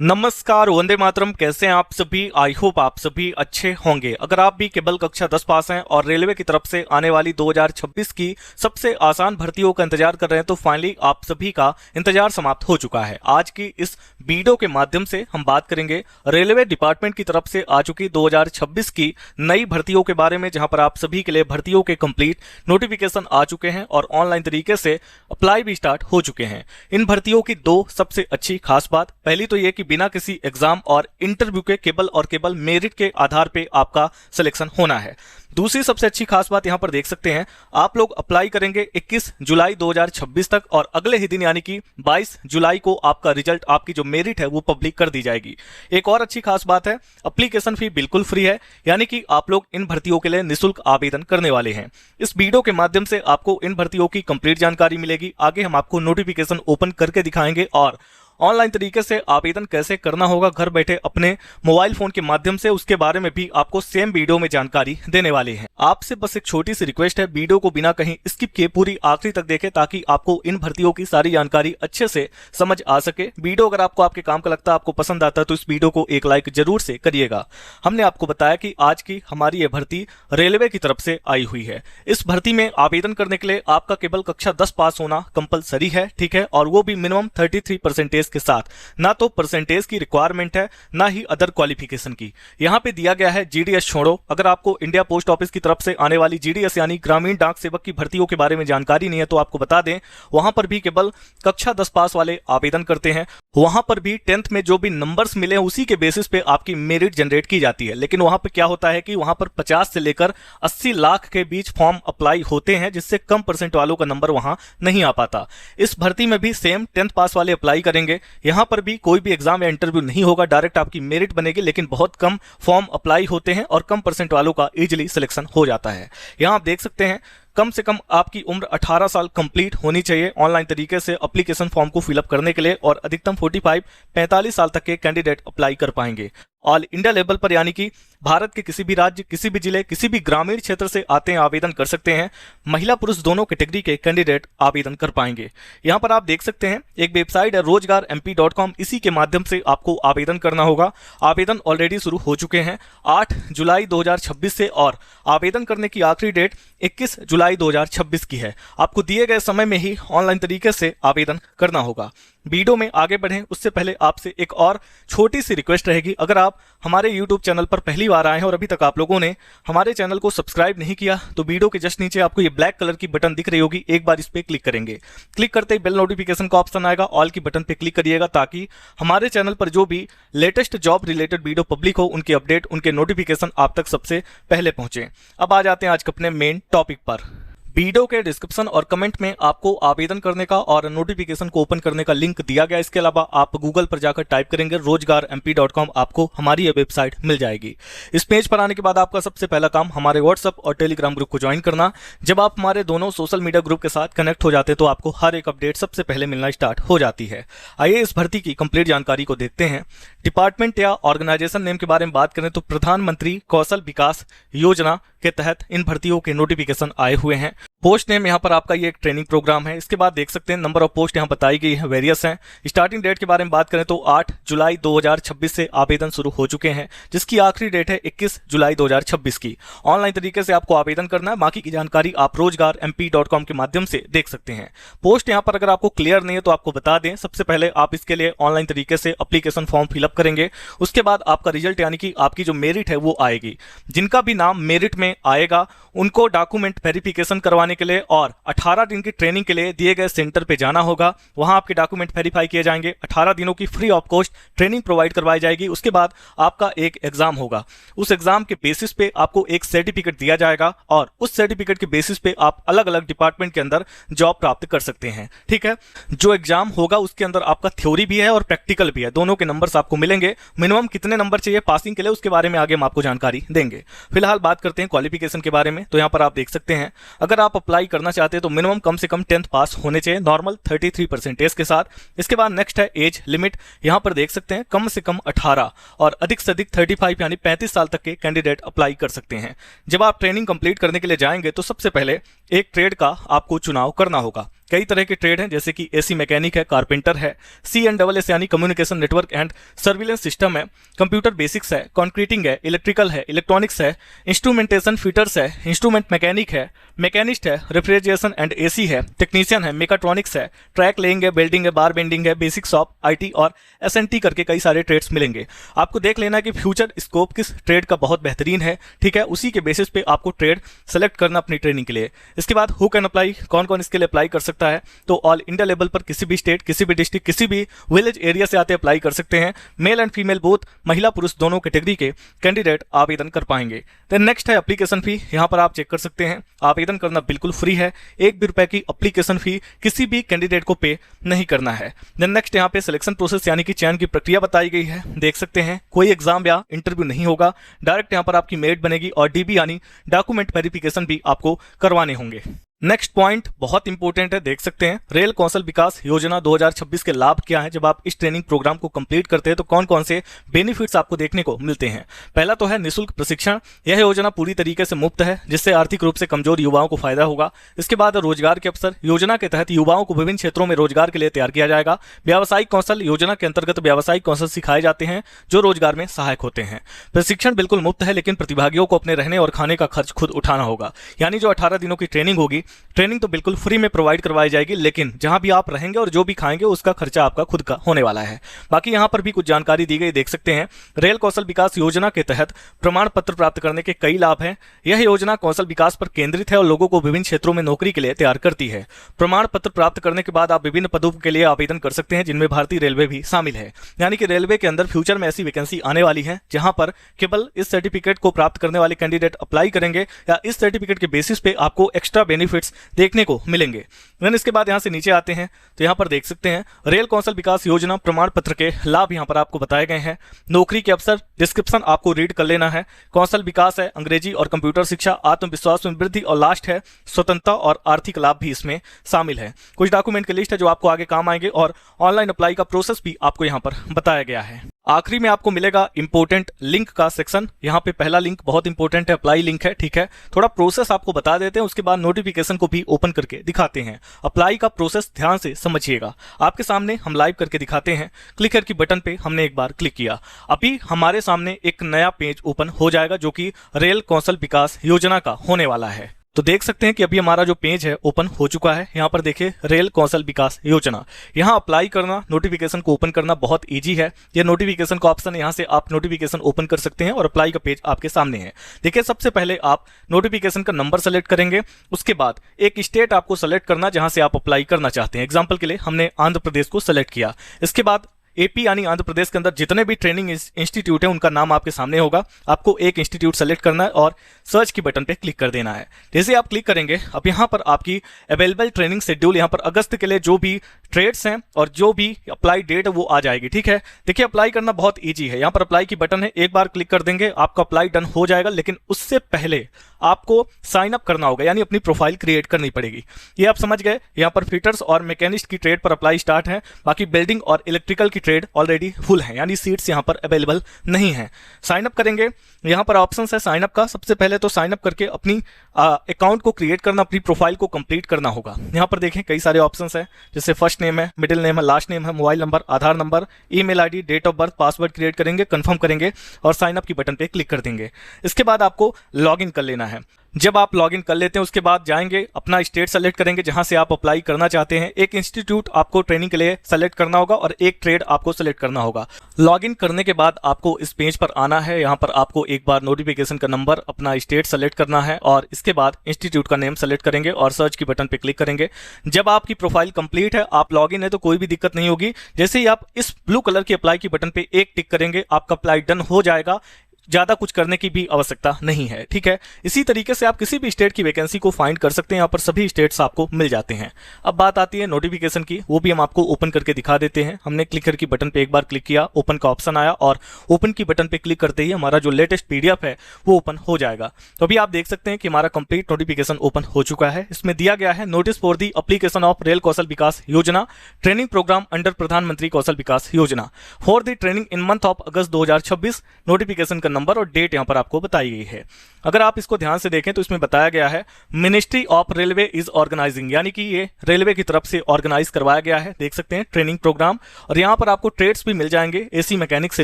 नमस्कार, वंदे मातरम। कैसे हैं आप सभी? आई होप आप सभी अच्छे होंगे। अगर आप भी केवल कक्षा 10 पास हैं और रेलवे की तरफ से आने वाली 2026 की सबसे आसान भर्तियों का इंतजार कर रहे हैं तो फाइनली आप सभी का इंतजार समाप्त हो चुका है। आज की इस वीडियो के माध्यम से हम बात करेंगे रेलवे डिपार्टमेंट की तरफ से आ चुकी 2026 की नई भर्तियों के बारे में, जहां पर आप सभी के लिए भर्तियों के कंप्लीट नोटिफिकेशन आ चुके हैं और ऑनलाइन तरीके से अप्लाई भी स्टार्ट हो चुके हैं। इन भर्तियों की दो सबसे अच्छी खास बात, पहली तो यह कि बिना किसी एग्जाम और इंटरव्यू के केवल मेरिट के आधार पे आपका सिलेक्शन होना है। दूसरी सबसे अच्छी खास बात यहां पर देख सकते हैं, आप लोग अप्लाई करेंगे 21 जुलाई 2026 तक और अगले ही दिन यानी कि 22 जुलाई को आपका रिजल्ट, आपकी जो मेरिट है वो पब्लिक कर दी जाएगी। एक और अच्छी खास बात है, एप्लीकेशन फी बिल्कुल फ्री है, यानी कि आप लोग इन भर्तियों के लिए निःशुल्क आवेदन करने वाले हैं। इस वीडियो के माध्यम से आपको इन भर्तियों की कंप्लीट जानकारी मिलेगी। आगे हम आपको नोटिफिकेशन ओपन करके दिखाएंगे और ऑनलाइन तरीके से आवेदन कैसे करना होगा घर बैठे अपने मोबाइल फोन के माध्यम से, उसके बारे में भी आपको सेम वीडियो में जानकारी देने वाले हैं। आपसे बस एक छोटी सी रिक्वेस्ट है, वीडियो को बिना कहीं स्किप किए पूरी आखिरी तक देखें ताकि आपको इन भर्तियों की सारी जानकारी अच्छे से समझ आ सके। वीडियो अगर आपको आपके काम का लगता है, आपको पसंद आता है तो इस वीडियो को एक लाइक जरूर से करिएगा। हमने आपको बताया कि आज की हमारी ये भर्ती रेलवे की तरफ से आई हुई है। इस भर्ती में आवेदन करने के लिए आपका केवल कक्षा 10 पास होना कंपलसरी है, ठीक है, और वो भी मिनिमम 33% के साथ। ना तो परसेंटेज की रिक्वायरमेंट है, ना ही अदर क्वालिफिकेशन की। यहां पे दिया गया है जीडीएस छोड़ो। अगर आपको इंडिया पोस्ट ऑफिस की तरफ से आने वाली जीडीएस यानी ग्रामीण डाक सेवक की भर्तियों के बारे में जानकारी नहीं है तो आपको बता दें, वहां पर भी केवल कक्षा 10 पास वाले आवेदन करते हैं। वहां पर भी 10th में जो भी नंबर्स मिले उसी के बेसिस पे आपकी मेरिट जनरेट की जाती है। लेकिन वहां पर क्या होता है कि वहां पर 50 से लेकर 80 लाख के बीच फॉर्म अप्लाई होते हैं, जिससे कम परसेंट वालों का नंबर वहां नहीं आ पाता। इस भर्ती में भी सेम 10th पास वाले अप्लाई करेंगे। यहां पर भी कोई भी एग्जाम या इंटरव्यू नहीं होगा, डायरेक्ट आपकी मेरिट बनेगी, लेकिन बहुत कम फॉर्म अप्लाई होते हैं और कम परसेंट वालों का इजीली सिलेक्शन हो जाता है। यहां आप देख सकते हैं, कम से कम आपकी उम्र 18 साल कंप्लीट होनी चाहिए ऑनलाइन तरीके से एप्लीकेशन फॉर्म को फिलअप करने के लिए, और अधिकतम 45 साल तक के कैंडिडेट अप्लाई कर पाएंगे। ऑल इंडिया लेवल पर यानी कि भारत के किसी भी राज्य, किसी भी जिले, किसी भी ग्रामीण क्षेत्र से आते हैं आवेदन कर सकते हैं। महिला पुरुष दोनों कैटेगरी के कैंडिडेट आवेदन कर पाएंगे। यहां पर आप देख सकते हैं एक वेबसाइट है rozgarmp.com, इसी के माध्यम से आपको आवेदन करना होगा। आवेदन ऑलरेडी शुरू हो चुके हैं 8 जुलाई 2026 से, और आवेदन करने की आखिरी डेट 21 जुलाई 2026 की है। आपको दिए गए समय में ही ऑनलाइन तरीके से आवेदन करना होगा। वीडियो में आगे बढ़ें उससे पहले आपसे एक और छोटी सी रिक्वेस्ट रहेगी, अगर आप हमारे YouTube चैनल पर पहली बार आए हैं और अभी तक आप लोगों ने हमारे चैनल को सब्सक्राइब नहीं किया तो वीडियो के जस्ट नीचे आपको ये ब्लैक कलर की बटन दिख रही होगी, एक बार इस पे क्लिक करेंगे। क्लिक करते ही बेल नोटिफिकेशन का ऑप्शन आएगा, ऑल की बटन पे क्लिक करिएगा ताकि हमारे चैनल पर जो भी latest job related video public हो उनके अपडेट, उनके नोटिफिकेशन आप तक सबसे पहले पहुंचे। अब आ जाते हैं आज अपने मेन टॉपिक पर। वीडियो के डिस्क्रिप्शन और कमेंट में आपको आवेदन करने का और नोटिफिकेशन को ओपन करने का लिंक दिया गया। इसके अलावा आप गूगल पर जाकर टाइप करेंगे rozgarmp.com, आपको हमारी ये वेबसाइट मिल जाएगी। इस पेज पर आने के बाद आपका सबसे पहला काम हमारे व्हाट्सएप और टेलीग्राम ग्रुप को ज्वाइन करना। जब आप हमारे दोनों सोशल मीडिया ग्रुप के साथ कनेक्ट हो जाते हैं तो आपको हर एक अपडेट सबसे पहले मिलना स्टार्ट हो जाती है। आइए इस भर्ती की कंप्लीट जानकारी को देखते हैं। डिपार्टमेंट या ऑर्गेनाइजेशन नेम के बारे में बात करें तो प्रधानमंत्री कौशल विकास योजना के तहत इन भर्तियों के नोटिफिकेशन आए हुए हैं। पोस्ट नेम यहाँ पर आपका ये एक ट्रेनिंग प्रोग्राम है। इसके बाद देख सकते हैं नंबर ऑफ पोस्ट यहाँ बताई गई है, वेरियस हैं। स्टार्टिंग डेट के बारे में बात करें तो 8 जुलाई 2026 से आवेदन शुरू हो चुके हैं, जिसकी आखिरी डेट है 21 जुलाई 2026 की। ऑनलाइन तरीके से आपको आवेदन करना है, बाकी की जानकारी आप rozgarmp.com के माध्यम से देख सकते हैं। पोस्ट यहाँ पर अगर आपको क्लियर नहीं है तो आपको बता दें, सबसे पहले आप इसके लिए ऑनलाइन तरीके से एप्लीकेशन फॉर्म फिलअप करेंगे। उसके बाद आपका रिजल्ट यानी कि आपकी जो मेरिट है वो आएगी। जिनका भी नाम मेरिट में आएगा उनको डॉक्यूमेंट वेरिफिकेशन करवाने के लिए और 18 दिन की ट्रेनिंग के लिए दिए गए सेंटर पे जाना होगा। वहां आपके डॉक्यूमेंट वेरीफाई किए जाएंगे। 18 दिनों की free of cost training provide करवाई जाएगी। उसके बाद आपका एक एग्जाम होगा। उस एग्जाम के बेसिस पे आपको एक सर्टिफिकेट दिया जाएगा और उस सर्टिफिकेट के बेसिस पे आप अलग अलग डिपार्टमेंट के अंदर जॉब प्राप्त कर सकते हैं, ठीक है। जो एग्जाम होगा उसके अंदर आपका थ्योरी भी है और प्रैक्टिकल भी है, दोनों के नंबर्स आपको मिलेंगे। मिनिमम कितने नंबर चाहिए पासिंग के लिए उसके बारे में आगे हम आपको जानकारी देंगे। फिलहाल बात करते हैं क्वालिफिकेशन के बारे में। तो यहाँ पर आप देख सकते हैं, अगर आप अप्लाई करना चाहते हैं तो मिनिमम कम से कम 10th पास होने चाहिए, नॉर्मल 33% के साथ। इसके बाद नेक्स्ट है एज लिमिट। यहां पर देख सकते हैं कम से कम 18 और अधिक से अधिक 35 यानी 35 साल तक के कैंडिडेट अप्लाई कर सकते हैं। जब आप ट्रेनिंग कंप्लीट करने के लिए जाएंगे तो सबसे पहले एक ट्रेड का आपको चुनाव करना होगा। कई तरह के ट्रेड हैं, जैसे कि एसी मैकेनिक है, कारपेंटर है, CNSS यानी communication network and surveillance system है, कंप्यूटर बेसिक्स है, कंक्रीटिंग है, इलेक्ट्रिकल है, इलेक्ट्रॉनिक्स है, इंस्ट्रूमेंटेशन फिटर्स है, इंस्ट्रूमेंट मैकेनिक है, मैकेनिस्ट है, रेफ्रिजरेशन एंड AC है, टेक्नीशियन है, मेकाट्रॉनिक्स है, ट्रैक लेइंग है, बेल्डिंग है, बार बेंडिंग है, बेसिक्स ऑफ IT और SNT करके कई सारे ट्रेड्स मिलेंगे। आपको देख लेना कि फ्यूचर स्कोप किस ट्रेड का बहुत बेहतरीन है, ठीक है, उसी के बेसिस पे आपको ट्रेड सेलेक्ट करना अपनी ट्रेनिंग के लिए। इसके बाद हु कैन अप्लाई, कौन कौन इसके लिए अप्लाई कर सकता है, तो ऑल इंडिया लेवल पर किसी भी स्टेट, किसी भी डिस्ट्रिक्ट, किसी भी विलेज एरिया से आते अप्लाई कर सकते हैं। मेल एंड फीमेल बोथ, महिला पुरुष दोनों कैटेगरी के कैंडिडेट आवेदन कर पाएंगे। देन नेक्स्ट है एप्लीकेशन फी। यहाँ पर आप चेक कर सकते हैं, आवेदन करना बिल्कुल फ्री है, 1 भी रुपए की एप्लीकेशन फी किसी भी कैंडिडेट को पे नहीं करना है। देन नेक्स्ट यहाँ पे सिलेक्शन प्रोसेस यानी कि चयन की प्रक्रिया बताई गई है, देख सकते हैं कोई एग्जाम या इंटरव्यू नहीं होगा, डायरेक्ट यहाँ पर आपकी मेरिट बनेगी और DB यानी डॉक्यूमेंट वेरिफिकेशन भी आपको करवाने होंगे। नेक्स्ट पॉइंट बहुत इंपॉर्टेंट है, देख सकते हैं रेल कौशल विकास योजना 2026 के लाभ क्या है। जब आप इस ट्रेनिंग प्रोग्राम को कंप्लीट करते हैं तो कौन कौन से बेनिफिट्स आपको देखने को मिलते हैं। पहला तो है निःशुल्क प्रशिक्षण, यह योजना पूरी तरीके से मुफ्त है, जिससे आर्थिक रूप से कमजोर युवाओं को फायदा होगा। इसके बाद रोजगार के अवसर, योजना के तहत युवाओं को विभिन्न क्षेत्रों में रोजगार के लिए तैयार किया जाएगा। व्यावसायिक कौशल, योजना के अंतर्गत व्यावसायिक कौशल सिखाए जाते हैं जो रोजगार में सहायक होते हैं। प्रशिक्षण बिल्कुल मुफ्त है, लेकिन प्रतिभागियों को अपने रहने और खाने का खर्च खुद उठाना होगा, यानी जो 18 दिनों की ट्रेनिंग होगी, ट्रेनिंग तो बिल्कुल फ्री में प्रोवाइड करवाई जाएगी, लेकिन जहां भी आप रहेंगे और जो भी खाएंगे उसका खर्चा आपका खुद का होने वाला है। बाकी यहां पर भी कुछ जानकारी दी गई, देख सकते हैं रेल कौशल विकास योजना के तहत प्रमाण पत्र प्राप्त करने के कई लाभ हैं। यह योजना कौशल विकास पर केंद्रित है और लोगों को विभिन्न क्षेत्रों में नौकरी के लिए तैयार करती है। प्रमाण पत्र प्राप्त करने के बाद आप विभिन्न पदों के लिए आवेदन कर सकते हैं, जिनमें भारतीय रेलवे भी शामिल है। यानी कि रेलवे के अंदर फ्यूचर में ऐसी वैकेंसी आने वाली है जहां पर केवल इस सर्टिफिकेट को प्राप्त करने वाले कैंडिडेट अप्लाई करेंगे या इस सर्टिफिकेट के बेसिस पे आपको एक्स्ट्रा बेनिफिट्स देखने को मिलेंगे। देन इसके बाद यहां से नीचे आते हैं तो यहां पर देख सकते हैं रेल कौशल विकास योजना प्रमाण पत्र के लाभ यहां पर आपको बताए गए हैं। नौकरी के अवसर, डिस्क्रिप्शन आपको रीड कर लेना है। कौशल विकास है, अंग्रेजी और कंप्यूटर शिक्षा, आत्मविश्वास में वृद्धि और लास्ट है स्वतंत्रता और आर्थिक लाभ भी इसमें शामिल है। कुछ डॉक्यूमेंट की लिस्ट है जो आपको आगे काम आएंगे और ऑनलाइन अप्लाई का प्रोसेस भी आपको यहां पर बताया गया है। आखिरी में आपको मिलेगा इंपोर्टेंट लिंक का सेक्शन। यहाँ पे पहला लिंक बहुत इंपॉर्टेंट है, अप्लाई लिंक है, ठीक है। थोड़ा प्रोसेस आपको बता देते हैं, उसके बाद नोटिफिकेशन को भी ओपन करके दिखाते हैं। अप्लाई का प्रोसेस ध्यान से समझिएगा, आपके सामने हम लाइव करके दिखाते हैं। क्लिक की बटन पे हमने एक बार क्लिक किया, अभी हमारे सामने एक नया पेज ओपन हो जाएगा जो कि रेल कौशल विकास योजना का होने वाला है। तो देख सकते हैं कि अभी हमारा जो पेज है ओपन हो चुका है। यहाँ पर देखिए रेल कौशल विकास योजना, यहाँ अप्लाई करना, नोटिफिकेशन को ओपन करना बहुत इजी है। ये नोटिफिकेशन का ऑप्शन है, यहाँ से आप नोटिफिकेशन ओपन कर सकते हैं और अप्लाई का पेज आपके सामने है। देखिए सबसे पहले आप नोटिफिकेशन का नंबर सेलेक्ट करेंगे, उसके बाद एक स्टेट आपको सेलेक्ट करना जहाँ से आप अप्लाई करना चाहते हैं। एग्जाम्पल के लिए हमने आंध्र प्रदेश को सेलेक्ट किया। इसके बाद AP यानी आंध्र प्रदेश के अंदर जितने भी ट्रेनिंग इंस्टीट्यूट है उनका नाम आपके सामने होगा। आपको एक इंस्टीट्यूट सेलेक्ट करना है और सर्च की बटन पे क्लिक कर देना है। जैसे आप क्लिक करेंगे अब यहाँ पर आपकी अवेलेबल ट्रेनिंग शेड्यूल, यहाँ पर अगस्त के लिए जो भी ट्रेड्स हैं और जो भी अप्लाई डेट है वो आ जाएगी, ठीक है। देखिए अप्लाई करना बहुत ईजी है, यहाँ पर अप्लाई की बटन है, एक बार क्लिक कर देंगे आपका अप्लाई डन हो जाएगा। लेकिन उससे पहले आपको साइन अप करना होगा, यानी अपनी प्रोफाइल क्रिएट करनी पड़ेगी। ये आप समझ गए। यहाँ पर फिटर्स और मैकेनिस्ट की ट्रेड पर अप्लाई स्टार्ट है, बाकी बिल्डिंग और इलेक्ट्रिकल की ट्रेड ऑलरेडी फुल है, यानी सीट्स यहाँ पर अवेलेबल नहीं है। साइन अप करेंगे, यहाँ पर ऑप्शन है साइन अप का। सबसे पहले तो साइन अप करके अपनी अकाउंट को क्रिएट करना, अपनी प्रोफाइल को कंप्लीट करना होगा। यहाँ पर देखें कई सारे ऑप्शन है, जैसे फर्स्ट नेम है, मिडिल नेम है, लास्ट नेम है, mobile number, Aadhaar number, email ID, date of birth, password create करेंगे, कंफर्म करेंगे और साइन अप की बटन पे क्लिक कर देंगे। इसके बाद आपको लॉग इन कर लेना है। जब आप लॉगिन कर लेते हैं उसके बाद जाएंगे, अपना स्टेट सेलेक्ट करेंगे जहां से आप अप्लाई करना चाहते हैं। एक इंस्टीट्यूट आपको ट्रेनिंग के लिए सेलेक्ट करना होगा और एक ट्रेड आपको सेलेक्ट करना होगा। लॉगिन करने के बाद आपको इस पेज पर आना है। यहां पर आपको एक बार नोटिफिकेशन का नंबर, अपना स्टेट सेलेक्ट करना है और इसके बाद इंस्टीट्यूट का नेम सेलेक्ट करेंगे और सर्च की बटन पर क्लिक करेंगे। जब आपकी प्रोफाइल कंप्लीट है, आप लॉगिन है, तो कोई भी दिक्कत नहीं होगी। जैसे ही आप इस ब्लू कलर की अप्लाई की बटन पे एक टिक करेंगे, आपका अप्लाई डन हो जाएगा। ज्यादा कुछ करने की भी आवश्यकता नहीं है, ठीक है। इसी तरीके से आप किसी भी स्टेट की वैकेंसी को फाइंड कर सकते हैं, यहाँ पर सभी स्टेट्स आपको मिल जाते हैं। अब बात आती है नोटिफिकेशन की, वो भी हम आपको ओपन करके दिखा देते हैं। हमने क्लिक की बटन पे एक बार क्लिक किया, ओपन का ऑप्शन आया और ओपन की बटन पे क्लिक करते ही हमारा जो लेटेस्ट PDF है वो ओपन हो जाएगा। तो अभी आप देख सकते हैं कि हमारा कंप्लीट नोटिफिकेशन ओपन हो चुका है। इसमें दिया गया है notice for the application of rail कौशल विकास योजना ट्रेनिंग प्रोग्राम अंडर प्रधानमंत्री कौशल विकास योजना for the training in month of August 2026। Notification का नंबर और डेट यहाँ पर आपको बताई गई है। अगर आप इसको ध्यान से देखें तो इसमें बताया गया है ministry of railway is organising, यानी कि ये रेलवे की तरफ से ऑर्गेनाइज करवाया गया है। देख सकते हैं ट्रेनिंग प्रोग्राम, और यहाँ पर आपको ट्रेड्स भी मिल जाएंगे, एसी मैकेनिक से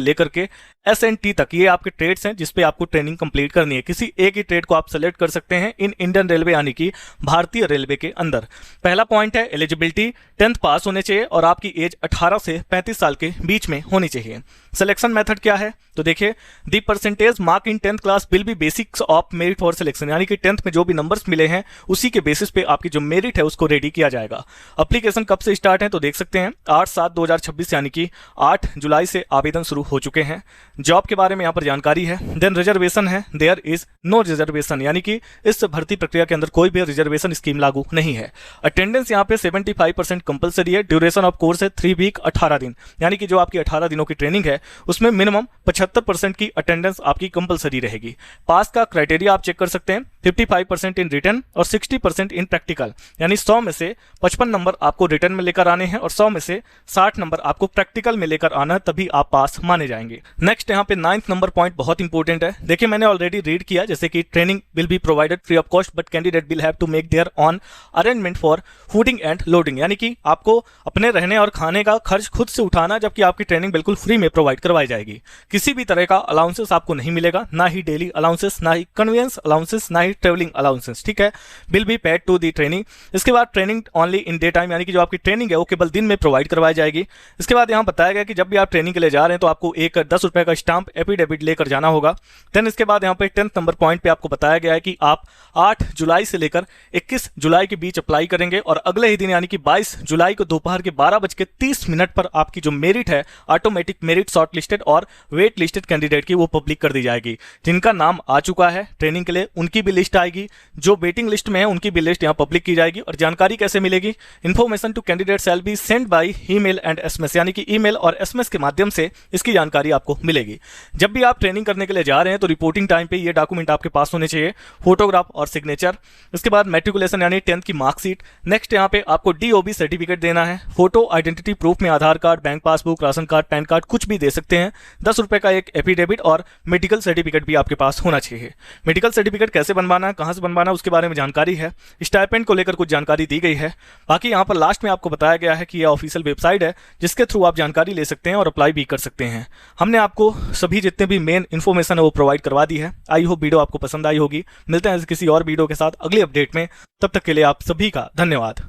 लेकर के SNT तक। ये आपके ट्रेड्स हैं जिसपे आपको ट्रेनिंग कंप्लीट करनी है। किसी एक ही ट्रेड को आप सेलेक्ट कर सकते हैं इन इंडियन रेलवे, यानी कि भारतीय रेलवे के अंदर। पहला पॉइंट है एलिजिबिलिटी, 10th पास होने चाहिए और आपकी एज 18 से 35 साल के बीच में होनी चाहिए। सिलेक्शन मेथड क्या है तो देखिए, the percentage mark in 10th class will be basics of merit for selection, यानी कि 10th में जो भी नंबर्स मिले हैं उसी के बेसिस पे आपकी जो मेरिट है उसको रेडी किया जाएगा। एप्लीकेशन कब से स्टार्ट है तो देख सकते हैं 8/7/2026, यानी कि 8 जुलाई से आवेदन शुरू हो चुके हैं। जॉब के बारे में यहाँ पर जानकारी है। देन रिजर्वेशन है, देयर इज नो रिजर्वेशन, यानी कि इस भर्ती प्रक्रिया के अंदर कोई भी रिजर्वेशन स्कीम लागू नहीं है। अटेंडेंस यहाँ पे 75% कंपलसरी है। ड्यूरेशन ऑफ कोर्स है 3 वीक 18 दिन, यानी कि जो आपकी 18 दिनों की ट्रेनिंग है उसमें मिनिमम 75% की अटेंडेंस आपकी कंपलसरी रहेगी। पास का क्राइटेरिया आप चेक कर सकते हैं, 55% इन रिटन और 60% इन प्रैक्टिकल, यानी 100 में से 55 नंबर आपको रिटन में लेकर आने हैं और 100 में से 60 नंबर आपको प्रैक्टिकल में लेकर आना है, तभी आप पास माने जाएंगे। नेक्स्ट यहाँ पे 9th नंबर पॉइंट बहुत इंपॉर्टेंट है। देखिए मैंने ऑलरेडी रीड किया, जैसे कि training will be provided free of cost but candidate will have to make their own arrangement for fooding and lodging, यानी कि आपको अपने रहने और खाने का खर्च खुद से उठाना, जबकि आपकी ट्रेनिंग बिल्कुल फ्री में प्रोवाइड करवाई जाएगी। किसी भी तरह का अलाउंसेस आपको नहीं मिलेगा, ना ही डेली अलाउंसेस, ना ही कन्वीनियंस अलाउंसेस, ना ही ट्रेवलिंग अलाउंसेस, ठीक है। Will be paid to the training. इसके बाद training only in day time, यानी कि जो आपकी ट्रेनिंग है वो केवल दिन में प्रोवाइड करवाई जाएगी। इसके बाद यहाँ बताया गया कि जब भी आप ट्रेनिंग के लिए जा रहे हैं तो आपको एक 10 रुपए का स्टाम्प एफिडेविट लेकर जाना होगा। देन इसके बाद यहाँ पे 10th नंबर पॉइंट पे आपको बताया गया है कि आप 8 जुलाई से लेकर 21 जुलाई के बीच अप्लाई करेंगे और अगले ही दिन यानी कि 22 जुलाई को दोपहर के 12:30 पर आपकी जो मेरिट है ऑटोमेटिक मेरिट शॉर्ट लिस्टेड और वेट लिस्टेड कैंडिडेट की वो पब्लिक कर दी जाएगी। जिनका नाम आ चुका है ट्रेनिंग के लिए उनकी भी लिस्ट आएगी, जो वेटिंग लिस्ट में है उनकी भी लिस्ट यहाँ पब्लिक की जाएगी। और जानकारी कैसे मिलेगी, information to candidate shall be send by email and SMS, यानी कि ईमेल और SMS के माध्यम से इसकी जानकारी आपको मिलेगी। जब भी आप ट्रेनिंग करने के लिए जा रहे हैं तो रिपोर्टिंग टाइम पे ये डॉक्यूमेंट आपके पास होने चाहिए, फोटोग्राफ और सिग्नेचर। इसके बाद मैट्रिकुलेशन यानी 10th की मार्कशीट। नेक्स्ट यहाँ पे आपको DOB सर्टिफिकेट देना है। फोटो आइडेंटिटी प्रूफ में Aadhaar card, bank passbook, ration card, PAN card कुछ भी दे सकते हैं। 10 रुपए का एक एफिडेविट और मेडिकल सर्टिफिकेट भी आपके पास होना चाहिए। मेडिकल सर्टिफिकेट कैसे बनवाना है, कहां से बनवाना है, उसके बारे में जानकारी है। स्टाइपेंड को लेकर कुछ जानकारी दी गई है। बाकी यहाँ पर लास्ट में आपको बताया गया है कि यह ऑफिशियल वेबसाइट है जिसके थ्रू आप जानकारी ले सकते हैं और अप्लाई भी कर सकते हैं। हमने आपको सभी जितने भी मेन इन्फॉर्मेशन है वो प्रोवाइड करवा दी है। आई होप वीडियो आपको पसंद आई होगी। मिलते हैं किसी और वीडियो के साथ अगली अपडेट में, तब तक के लिए आप सभी का धन्यवाद।